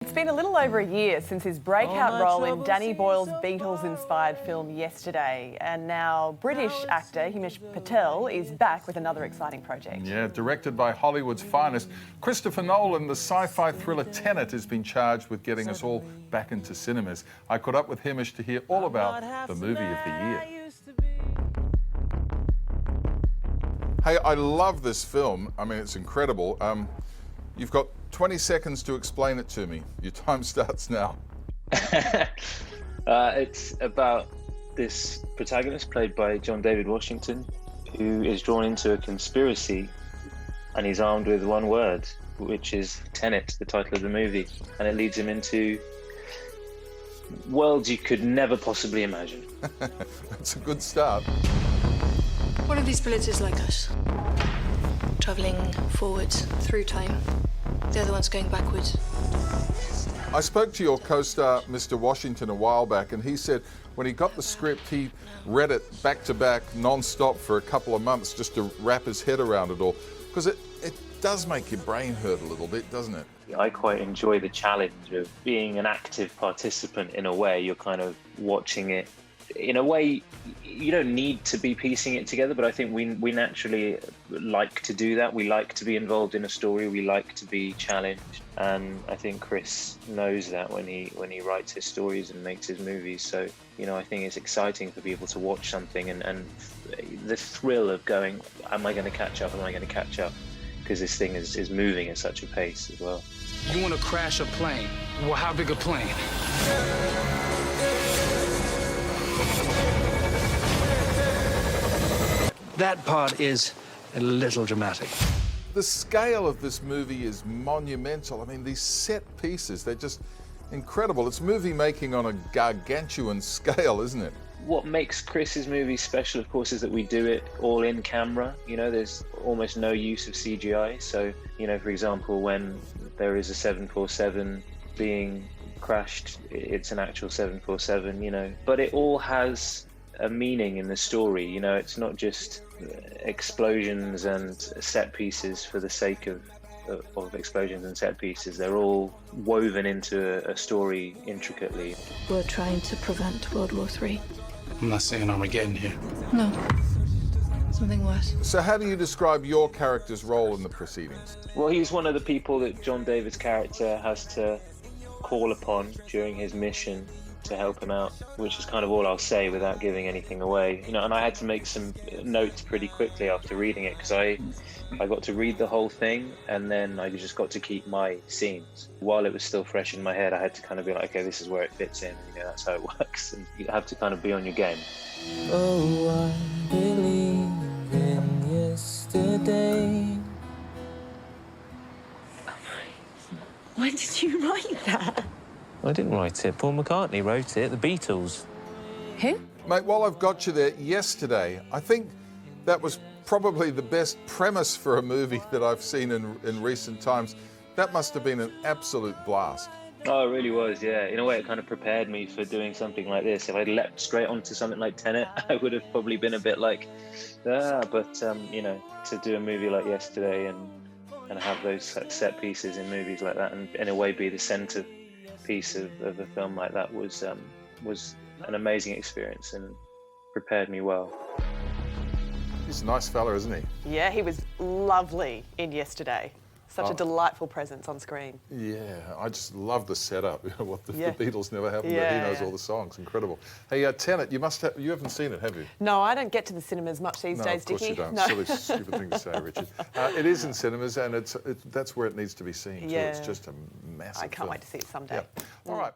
It's been a little over a year since his breakout role in Danny Boyle's Beatles-inspired film Yesterday, and now British actor Himesh Patel is back with another exciting project. Yeah, directed by Hollywood's finest, Christopher Nolan, the sci-fi thriller Tenet has been charged with getting us all back into cinemas. I caught up with Himesh to hear all about the movie of the year. Hey, I love this film. I mean, it's incredible. You've got 20 seconds to explain it to me. Your time starts now. It's about this protagonist played by John David Washington, who is drawn into a conspiracy, and he's armed with one word, which is Tenet, the title of the movie, and it leads him into worlds you could never possibly imagine. That's a good start. What are these villages like us? Travelling forwards through time. The other one's going backwards. I spoke to your co-star, Mr. Washington, a while back, and he said when he got the script, he read it back to back, non-stop for a couple of months just to wrap his head around it all. Because it does make your brain hurt a little bit, doesn't it? I quite enjoy the challenge of being an active participant in a way. You're kind of watching it. In a way, you don't need to be piecing it together, but I think we naturally like to do that. We like to be involved in a story. We like to be challenged, and I think Chris knows that when he writes his stories and makes his movies. So, you know, I think it's exciting for people to watch something and the thrill of going, am I going to catch up? Am I going to catch up? Because this thing is moving at such a pace as well. You want to crash a plane? Well, how big a plane? That part is a little dramatic. The scale of this movie is monumental. I mean, these set pieces, they're just incredible. It's movie making on a gargantuan scale, isn't it? What makes Chris's movies special, of course, is that we do it all in camera. You know, there's almost no use of CGI. So, you know, for example, when there is a 747 being crashed, it's an actual 747, you know. But it all has a meaning in the story. You know, it's not just explosions and set pieces for the sake of explosions and set pieces. They're all woven into a story intricately. We're trying to prevent World War III. I'm not saying Armageddon here. No. Something worse. So how do you describe your character's role in the proceedings? Well, he's one of the people that John David's character has to call upon during his mission to help him out, which is kind of all I'll say without giving anything away. You know, and I had to make some notes pretty quickly after reading it, because I got to read the whole thing, and then I just got to keep my scenes. While it was still fresh in my head, I had to kind of be like, okay, this is where it fits in, you know, that's how it works, and you have to kind of be on your game. Oh, I believe in yesterday. When did you write that? I didn't write it. Paul McCartney wrote it, the Beatles. Who? Mate, while I've got you there, Yesterday, I think that was probably the best premise for a movie that I've seen in recent times. That must have been an absolute blast. Oh, it really was, yeah. In a way, it kind of prepared me for doing something like this. If I'd leapt straight onto something like Tenet, I would have probably been a bit like, but, you know, to do a movie like Yesterday and have those set pieces in movies like that, and in a way be the centre piece of a film like that was an amazing experience and prepared me well. He's a nice fella, isn't he? Yeah, he was lovely in Yesterday. Such a delightful presence on screen. Yeah, I just love the setup. You know, what the Beatles never happened, but Yeah, he knows all the songs. Incredible. Hey, Tenet, you haven't seen it, have you? No, I don't get to the cinemas much these days, Dickie. Dickie. No, of No. course you don't. Silly, stupid thing to say, Richard. It is in cinemas, and that's where it needs to be seen, too. Yeah. It's just a massive I can't film. wait to see it someday. Yeah. All right.